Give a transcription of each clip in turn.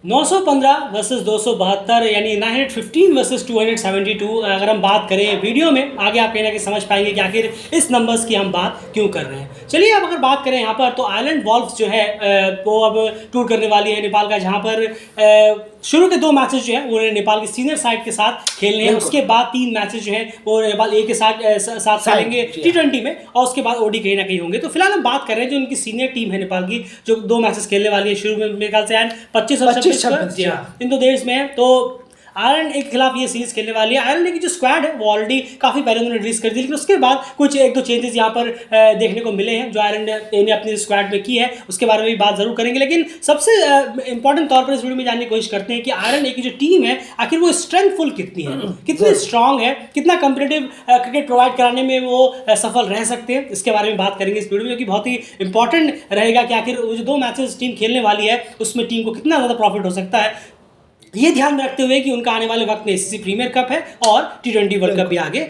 915 versus 272 यानी 915 versus 272। अगर हम बात करें वीडियो में आगे आप कहीं ना कहीं समझ पाएंगे कि आखिर इस नंबर्स की हम बात क्यों कर रहे हैं। चलिए अब अगर बात करें यहाँ पर तो आयरलैंड वॉल्व्स जो है वो अब टूर करने वाली है नेपाल का, जहाँ पर शुरू के 2 मैचेस जो है वो नेपाल की सीनियर साइड के साथ खेलने हैं। उसके बाद 3 मैचेस जो है वो नेपाल ए के साथ खेलेंगे T20 में, और उसके बाद ओडी कहीं ना कहीं होंगे। तो फिलहाल हम बात कर रहे हैं जो उनकी सीनियर टीम है नेपाल की, जो 2 मैचेस खेलने वाली है। शुरू में मेरे ख्याल से 25 और 26 इन 2 देश में है। तो आयरलैंड के खिलाफ ये सीरीज खेलने वाली है। आयरलैंड की जो स्क्वाड है वो ऑलरेडी काफ़ी पहले उन्होंने रिलीज कर दी, लेकिन उसके बाद कुछ 1-2 चेंजेस यहाँ पर देखने को मिले हैं जो आयरलैंड ने अपनी स्क्वाड में की है। उसके बारे में भी बात जरूर करेंगे, लेकिन सबसे इंपॉर्टेंट तौर पर इस वीडियो में जानने की कोशिश करते हैं कि आयरलैंड की जो टीम है आखिर वो स्ट्रेंथफुल कितनी है, कितनी स्ट्रांग है, कितना कम्पिटेटिव क्रिकेट प्रोवाइड कराने में वो सफल रह सकते हैं। इसके बारे में बात करेंगे इस वीडियो में, जो कि बहुत ही इंपॉर्टेंट रहेगा कि आखिर वो जो 2 मैचेस टीम खेलने वाली है उसमें टीम को कितना ज़्यादा प्रॉफिट हो सकता है, ये ध्यान में रखते हुए कि उनका आने वाले वक्त में एसीसी प्रीमियर कप है और T20 वर्ल्ड कप भी आगे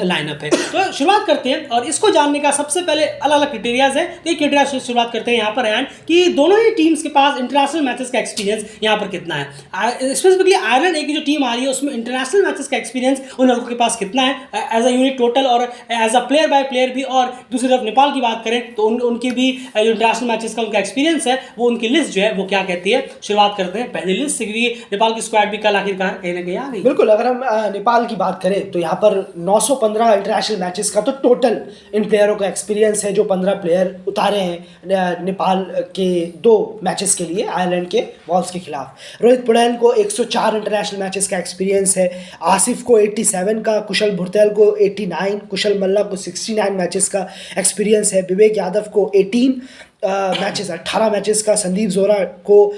लाइनअप है। तो शुरुआत करते हैं, और इसको जानने का सबसे पहले अलग अलग क्राइटेरियाज है। तो एक क्राइटेरिया से शुरुआत करते हैं यहाँ पर एंड कि दोनों ही टीम्स के पास इंटरनेशनल मैचेस का एक्सपीरियंस यहाँ पर कितना है। स्पेसिफिकली आयरलैंड एक जो टीम आ रही है उसमें इंटरनेशनल मैचेस का एक्सपीरियंस उन लड़कों के पास कितना है एज अ यूनिट टोटल और as a player by player भी। और दूसरी तरफ नेपाल की बात करें तो उनकी भी जो इंटरनेशनल मैचेस का उनका एक्सपीरियंस है वो उनकी लिस्ट जो है वो क्या कहती है। शुरुआत करते हैं पहली लिस्ट से, क्योंकि नेपाल की स्क्वाड भी कल आखिरकार कहीं ना कहीं आ रही। बिल्कुल, अगर हम नेपाल की बात करें तो यहाँ पर 915 इंटरनेशनल मैचेस का तो टोटल इन प्लेयरों का एक्सपीरियंस है जो 15 प्लेयर उतारे हैं नेपाल के 2 मैचेस के लिए आयरलैंड के वॉल्व्स के खिलाफ। रोहित पौडेल को 104 इंटरनेशनल मैचेस का एक्सपीरियंस है, आसिफ को 87 का, कुशल भुरतेल को 89, कुशल मल्ला को 69 मैचेस का एक्सपीरियंस है, विवेक यादव को 18 मैचेस का, संदीप जोरा को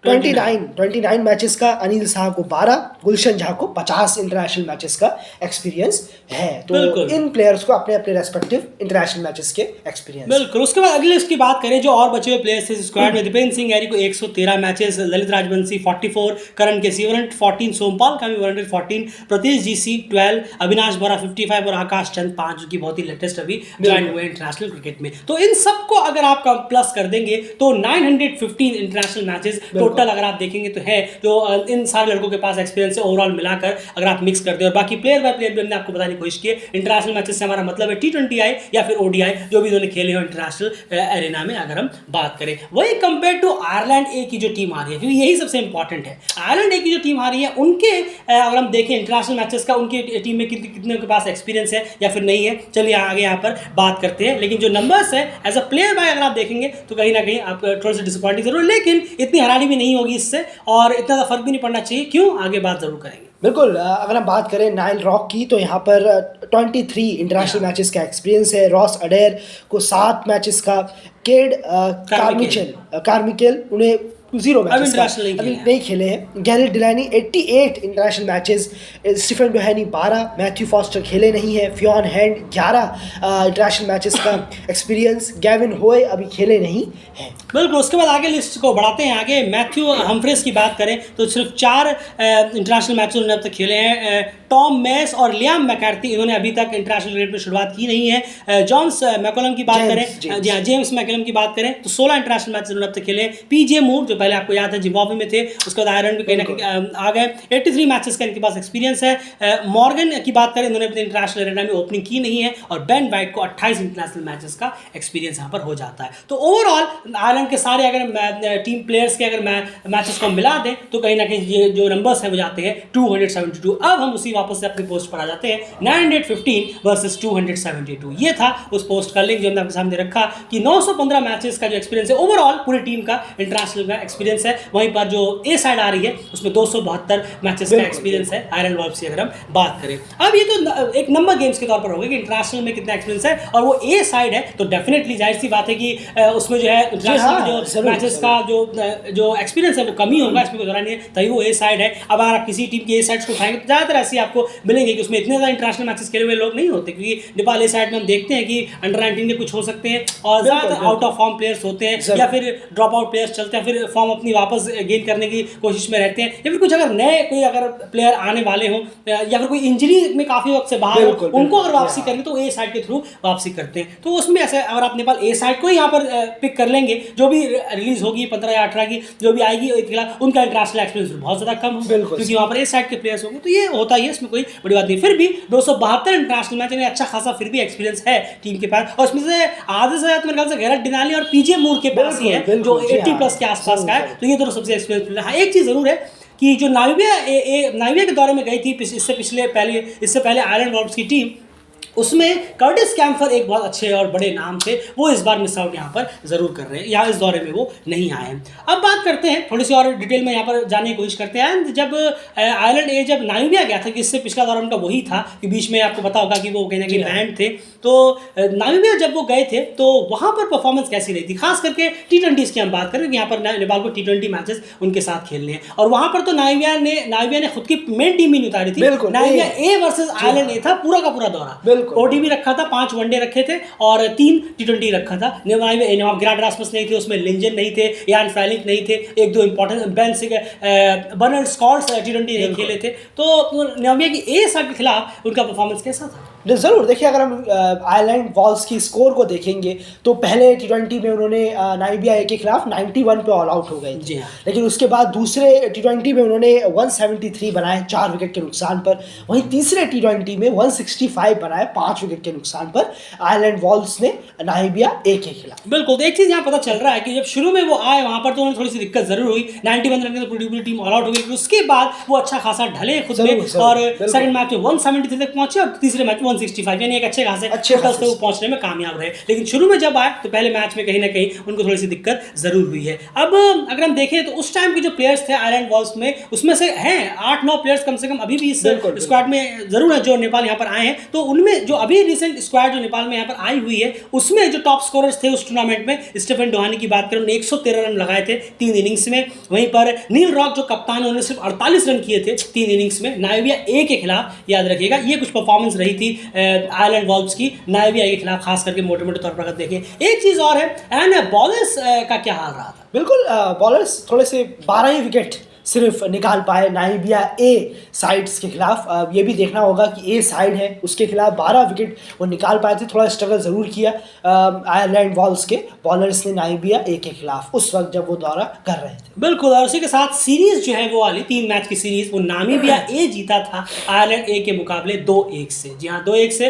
29 मैचेस का, अनिल शाह को 12, गुलशन झा को 50 इंटरनेशनल मैचेस का एक्सपीरियंस है। तो इन प्लेयर्स को अपने अपने रेस्पेक्टिव इंटरनेशनल मैचेस के एक्सपीरियंस। बिल्कुल। उसके बाद अगली लिस्ट की बात करें जो और बचे हुए प्लेयर्स थे स्क्वाड में, दीपेंद्र सिंह गैरी को 113 मैचेस, ललित राजवंशी 44, करण केसी 114, सोमपाल का भी 114, प्रतीश जीसी 12, अविनाश बोरा 55 और आकाश चंद 5, जो कि बहुत ही लेटेस्ट अभी ज्वाइन हुए इंटरनेशनल क्रिकेट में। तो इन सबको अगर आप प्लस कर देंगे तो 915 इंटरनेशनल मैचेस टोटल अगर आप देखेंगे तो है जो इन सारे लड़कों के पास एक्सपीरियंस है ओवरऑल मिलाकर अगर आप मिक्स कर दें। और बाकी प्लेयर बाय प्लेयर भी हमने आपको बताने की कोशिश की। इंटरनेशनल मैचेस से हमारा मतलब है T20 आई या फिर ODI जो भी उन्होंने खेले हो इंटरनेशनल एरेना में अगर हम बात करें। वही कंपेयर टू आयरलैंड ए की जो टीम आ रही है, क्योंकि यही सबसे इंपॉर्टेंट है। आयरलैंड ए की जो टीम आ रही है उनके अगर हम देखें इंटरनेशनल मैचेस का उनकी टीम में कितने के पास एक्सपीरियंस है या फिर नहीं है, चलिए आगे यहाँ पर बात करते हैं। लेकिन जो नंबर्स है एज अ प्लेयर बाय अगर आप देखेंगे तो कहीं ना कहीं आप थोड़ा सा डिसअपॉइंटिंग जरूर, लेकिन इतनी हैरानी भी नहीं होगी इससे और इतना ज़्यादा फर्क भी नहीं पड़ना चाहिए। क्यों, आगे बात जरूर करेंगे। बिल्कुल, अगर हम बात करें नाइल रॉक की तो यहाँ पर 23 इंटरनेशनल मैचेस का एक्सपीरियंस है, रॉस अडेर को 7 मैचेस का, केड कार्मिकेल उन्हें 0 मैचेस का अभी नहीं खेले हैं, Garrett Delaney 88 international matches, Stephen Doheny 12, Matthew Foster खेले नहीं है, फियोन हैंड 11 इंटरनेशनल मैचेस का एक्सपीरियंस, गैविन होए अभी खेले नहीं हैं। बिल्कुल। उसके बाद आगे लिस्ट को बढ़ाते हैं आगे। मैथ्यू हम्फ्रेस की बात करें तो सिर्फ 4 इंटरनेशनल मैचेस उन्होंने अब तक खेले हैं। टॉम मैस और लियाम मैकार्थी इन्होंने अभी तक इंटरनेशनल क्रिकेट में शुरुआत की नहीं है। जॉन्स मैकोलम की बात करें, जी हाँ जेम्स मैकोलम की बात करें तो 16 इंटरनेशनल मैचेस उन्होंने अब तक खेले हैं। पीजे मूर जो पहले आपको याद है जिम्बाब्वे में थे, उसके बाद आयरलैंड भी कहीं ना कहीं आ गए, 83 मैचेस का इनके पास एक्सपीरियंस है। मॉर्गन की बात करें इन्होंने अपने इंटरनेशनल एरेना में ओपनिंग की नहीं है, और बेन वाइट को 28 इंटरनेशनल मैचेस का एक्सपीरियंस यहाँ पर हो जाता है। तो ओवरऑल आयरलैंड के सारे अगर टीम प्लेयर्स के अगर मैचेस को मिला दें तो कहीं ना कहीं ये जो नंबर्स है वो जाते हैं 272। अब हम उसी वापस से अपनी पोस्ट पर आ जाते हैं 915 वर्सेस 272। ये था उस पोस्ट का लिंक जो हमने आपके सामने रखा कि 915 मैचेस का जो एक्सपीरियंस है ओवरऑल पूरी टीम का इंटरनेशनल का एक्सपीरियंस है। वहीं पर जो ए साइड आ रही है उसमें 272 मैचेस का एक्सपीरियंस है आयरलैंड वॉल्व्स की अगर हम बात करें। अब ये तो एक नंबर गेम्स के तौर पर होगा कि इंटरनेशनल में कितना एक्सपीरियंस है, और वो ए साइड है तो डेफिनेटली जाहिर सी बात है कि उसमें जो है इंटरनेशनल जो मैचेस का जो एक्सपीरियंस है वो कमी होगा, इसमें कोई दोहरा नहीं है, तभी वो ए साइड है। अब अगर आप किसी टीम की ए साइड्स को उठाएंगे तो ज़्यादातर ऐसे आपको मिलेंगे कि उसमें इतने ज़्यादा इंटरनेशनल मैचेस खेले हुए लोग नहीं होते, क्योंकि नेपाल ए साइड में हम देखते हैं कि अंडर 19 के कुछ हो सकते हैं और आउट ऑफ फॉर्म प्लेयर्स होते हैं या फिर ड्रॉप आउट प्लेयर्स चलते हैं, फिर फॉर्म अपनी वापस गेन करने की कोशिश में रहते हैं, या फिर कुछ अगर नए कोई अगर प्लेयर आने वाले हों या फिर कोई इंजरी में काफ़ी वक्त से बाहर हो, उनको अगर वापसी करनी तो ए साइड के थ्रू वापसी करते हैं। तो उसमें ऐसे अगर आप नेपाल ए साइड को यहाँ पर पिक कर लेंगे, जो भी रिलीज होगी 15 या 18 की जो भी आएगी, उनका इंटरनेशनल एक्सपीरियंस बहुत ज़्यादा कम होगा क्योंकि वहाँ पर ए साइड के प्लेयर्स होंगे। तो ये होता ही है, इसमें कोई बड़ी बात नहीं। फिर भी 272 इंटरनेशनल मैच, अच्छा खासा फिर भी एक्सपीरियंस है टीम के पास, और उसमें से आधे से ज़्यादा मेरे ख्याल से गैरेट डिनाली और पीजे मूर के पास ही है जो 80+ के आसपास का है। तो ये दोनों सबसे एक्सपीरियंस प्लेयर। हाँ, एक चीज़ ज़रूर है कि जो नाइविया के दौरे में गई थी इससे पहले आयरलैंड वॉल्व्स की टीम, उसमें कर्टिस कैम्फर एक बहुत अच्छे और बड़े नाम थे, वो इस बार मिस आउट यहाँ पर ज़रूर कर रहे हैं, या इस दौरे में वो नहीं आए हैं। अब बात करते हैं थोड़ी सी और डिटेल में यहाँ पर जानने की कोशिश करते हैं। जब आयरलैंड ए जब नाइविया गया था, कि इससे पिछला दौरा उनका वही था कि बीच में आपको पता होगा कि वो कहीं ना कहीं बैंड थे, तो नाइविया जब वो गए थे तो वहाँ पर परफॉर्मेंस कैसी रही थी, खास करके T20s की हम बात करें कि यहाँ पर नेपाल को T20 मैचेस उनके साथ खेलने हैं, और वहाँ पर तो नाइविया ने खुद की मेन टीम ही नहीं उतारी थी। नाइविया ए वर्सेस आयरलैंड ए था पूरा का पूरा दौरा। ODI रखा था, 5 वनडे रखे थे और 3 T20 रखा था। ग्रांट रासमस नहीं थे उसमें, लिंजन नहीं थे, यान फ्राइलिंग नहीं थे, एक दो इंपॉर्टेंट बर्नार्ड स्कॉट्स T20 नहीं खेले थे। तो नाइविया की ए साइड के खिलाफ उनका परफॉर्मेंस कैसा था? ज़रूर देखिए, अगर हम आयरलैंड वॉल्व्स की स्कोर को देखेंगे तो पहले T20 में उन्होंने नाइविया ए के खिलाफ 91 पे ऑल आउट हो गए थे, लेकिन उसके बाद दूसरे T20 में उन्होंने 173 बनाए 4 विकेट के नुकसान पर। वहीं तीसरे T20 में 165 बनाए 5 विकेट के नुकसान पर आयरलैंड वॉल्व्स ने नाइविया ए के खिलाफ। बिल्कुल, तो एक चीज़ यहाँ पता चल रहा है कि जब शुरू में वो आए वहाँ पर तो उन्हें थोड़ी सी दिक्कत ज़रूर हुई, 91 रन की पूरी टीम ऑल आउट हो गई। उसके बाद वो अच्छा खासा ढले खुद में, और सेकंड मैच में 173 तक पहुंचे और तीसरे मैच में 165, यानी एक अच्छे खासे से वो पहुंचने में कामयाब रहे। लेकिन शुरू में जब आए तो पहले मैच में कहीं ना कहीं उनको थोड़ी सी दिक्कत जरूर हुई है। अब अगर हम देखें तो उस टाइम के जो प्लेयर्स थे आयरलैंड वॉल्व्स में, उसमें से हैं 8-9 प्लेयर्स कम से कम अभी भी इस स्क्वाड में जरूर है जो नेपाल यहाँ पर आए हैं। तो उनमें जो अभी रिसेंट स्क्वाड जो नेपाल में यहाँ पर आई हुई है, उसमें जो टॉप स्कोरर्स थे उस टूर्नामेंट में, स्टीफन डोहानी की बात करें, उन्होंने 113 रन लगाए थे 3 इनिंग्स में। वहीं पर नील रॉक जो कप्तान, उन्होंने सिर्फ 48 रन किए थे 3 इनिंग्स में नाइविया ए के खिलाफ। याद रखिएगा, ये कुछ परफॉर्मेंस रही थी आयरलैंड वॉल्व्स की नाइविया के खिलाफ, खास करके मोटे मोटे तौर पर अगर देखें। एक चीज़ और है, एंड बॉलर्स का क्या हाल रहा था? बिल्कुल, बॉलर्स थोड़े से 12 ही विकेट सिर्फ निकाल पाए नाइविया ए साइड्स के खिलाफ। ये भी देखना होगा कि ए साइड है उसके खिलाफ 12 विकेट वो निकाल पाए थे। थोड़ा स्ट्रगल ज़रूर किया आयरलैंड वॉल्व्स के बॉलर्स ने नाइविया ए के खिलाफ उस वक्त जब वो दौरा कर रहे थे। बिल्कुल, और उसी के साथ सीरीज़ जो है वो वाली 3 मैच की सीरीज़ वो नामिबिया ए जीता था आयरलैंड ए के मुकाबले 2-1 से। जी हाँ, 2-1 से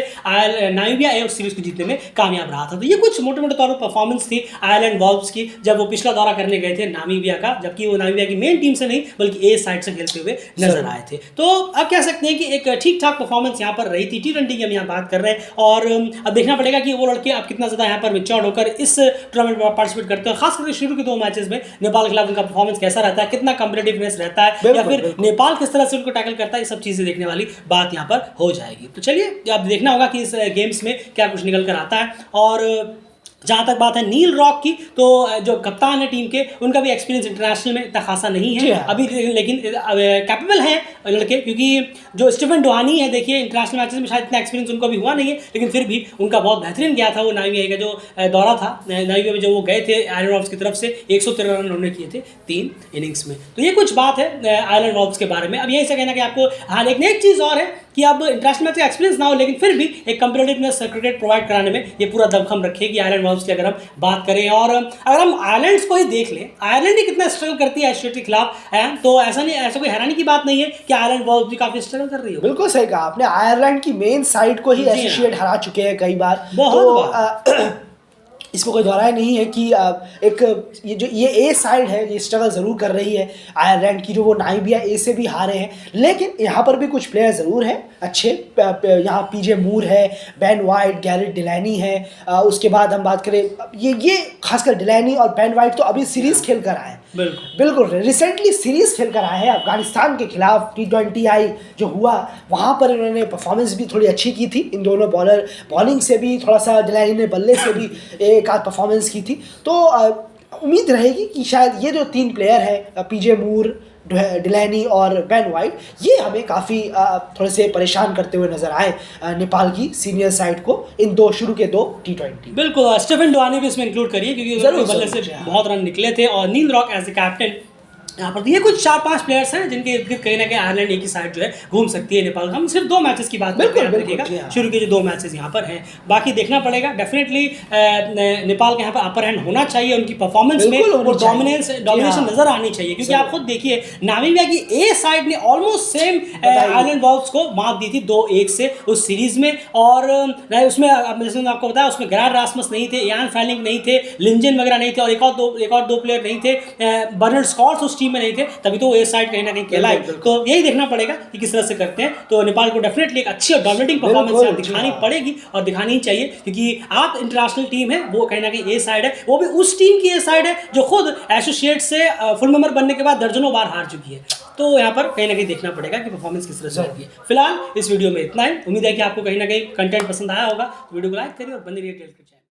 नामिबिया ए उस सीरीज़ को जीतने में कामयाब रहा था। तो ये कुछ मोटे मोटे तौर पर परफॉर्मेंस थी आयरलैंड वॉल्व्स की जब वो पिछला दौरा करने गए थे नामिबिया का, जबकि वो नामिबिया की मेन टीम से नहीं बल्कि ए साइड से खेलते हुए नजर आए थे। तो अब कह सकते हैं कि एक ठीक ठाक परफॉर्मेंस यहाँ पर रही थी। T20 की हम यहाँ बात कर रहे हैं, और अब देखना पड़ेगा कि वो लड़के अब कितना ज़्यादा यहाँ पर मैच्योर होकर इस टूर्नामेंट में पार्टिसिपेट करते हैं। खास करके शुरू के 2 मैचेस में नेपाल के खिलाफ उनका परफॉर्मेंस कैसा रहता है, कितना कॉम्पिटिटिवनेस रहता है, या फिर नेपाल किस तरह से उनको टैकल करता है, ये सब चीज़ें देखने वाली बात यहाँ पर हो जाएगी। तो चलिए अब देखना होगा कि इस गेम्स में क्या कुछ निकल कर आता है। और जहाँ तक बात है नील रॉक की, तो जो कप्तान है टीम के, उनका भी एक्सपीरियंस इंटरनेशनल में इतना खासा नहीं है अभी, लेकिन कैपेबल हैं लड़के, क्योंकि जो स्टीफन डोहानी है, देखिए इंटरनेशनल मैचेस में शायद इतना एक्सपीरियंस उनको भी हुआ नहीं है, लेकिन फिर भी उनका बहुत बेहतरीन गया था वो नाइविया का जो दौरा था। नाइविया में जो वो गए थे आयरलैंड वॉल्व्स की तरफ से 113 रन उन्होंने किए थे 3 इनिंग्स में। तो ये कुछ बात है आयरलैंड वॉल्व्स के बारे में। अब यही से कहना कि आपको, हाँ, लेकिन एक चीज़ और है कि अब इंटरनेशनल मैच का एक्सपीरियंस ना हो, लेकिन फिर भी एक कंपेटिटिवनेस क्रिकेट प्रोवाइड कराने में ये पूरा दमखम रखेगी आयरलैंड वॉल्व्स की अगर हम बात करें। और अगर हम आयरलैंड को ही देख लें, आयरलैंड ही कितना स्ट्रगल करती है ऑस्ट्रेलिया के खिलाफ है, तो ऐसा कोई हैरानी की बात नहीं है कि आयरलैंड वॉल्व्स भी काफी स्ट्रगल कर रही है। बिल्कुल सही कहा आपने, आयरलैंड की मेन साइड को ही एसोसिएट हरा चुके हैं कई बार, बहुत इसमें कोई दोहराया नहीं है कि एक ये ए साइड है, ये स्ट्रगल ज़रूर कर रही है आयरलैंड की, जो वो नाइबिया ए से भी हारे हैं। लेकिन यहाँ पर भी कुछ प्लेयर ज़रूर हैं अच्छे, यहाँ पीजे मूर है, बेन वाइट, गैरेट डिलैनी है। उसके बाद हम बात करें ये खासकर डिलैनी और बेन वाइट तो अभी सीरीज़ खेल कर आए हैं, बिल्कुल रिसेंटली सीरीज़ खेल कर आए हैं अफगानिस्तान के खिलाफ। T20 आई जो हुआ वहाँ पर इन्होंने परफॉर्मेंस भी थोड़ी अच्छी की थी, इन दोनों बॉलर बॉलिंग से भी थोड़ा सा, डिलैनी ने बल्ले से भी एक आध परफॉर्मेंस की थी। तो उम्मीद रहेगी कि शायद ये जो 3 प्लेयर हैं पीजे मूर, डिलैनी और बेन वाइट, ये हमें काफ़ी थोड़े से परेशान करते हुए नजर आए नेपाल की सीनियर साइड को इन शुरू के 2 T20। बिल्कुल, स्टीफन डुआनी भी इसमें इंक्लूड करिए क्योंकि जरूर बल्ले से बहुत रन निकले थे, और नील रॉक एज ए कैप्टन यहाँ पर। ये कुछ 4-5 प्लेयर्स हैं जिनके इर्द गिर्द कहीं ना कहीं आयरलैंड एक ही साइड जो है घूम सकती है नेपाल। हम सिर्फ 2 मैचेस की बात करते हैं, देखिएगा शुरू के जो 2 मैचेस यहाँ पर हैं, बाकी देखना पड़ेगा। डेफिनेटली नेपाल के यहाँ पर अपर हैंड होना चाहिए उनकी परफॉर्मेंस में, और डोमिनेशन नजर आनी चाहिए, क्योंकि आप खुद देखिए नामीबिया की ए साइड ने ऑलमोस्ट सेम आयरलैंड बॉल्स को मात दी थी 2-1 से उस सीरीज में। और उसमें जैसे आपको बताया, उसमें गैराड रासमस नहीं थे, इयान फैलिंग नहीं थे, लिंजन वगैरह नहीं थे, और एक और दो प्लेयर नहीं थे, बर्नार्ड स्कॉट्स उस टीम में नहीं थे, तभी तो ये साइड कहीं ना कहीं कहलाई। तो यही देखना पड़ेगा कि किस तरह से करते हैं। तो नेपाल को डेफिनेटली एक अच्छी और डोमिनेटिंग परफॉर्मेंस दिखानी पड़ेगी और दिखानी ही चाहिए, क्योंकि आप इंटरनेशनल टीम है, वो कहीं ना कहीं ए साइड है, वो भी उस टीम की ए साइड है जो खुद एसोसिएट से फुल मेंबर बनने के बाद दर्जनों बार हार चुकी है। तो यहाँ पर कहीं ना कहीं देखना पड़ेगा कि परफॉर्मेंस किस तरह से होती है। फिलहाल इस वीडियो में इतना ही। उम्मीद है कि आपको कहीं ना कहीं कंटेंट पसंद आया होगा, तो वीडियो को लाइक करिए और बने रहिए टेल के चैनल।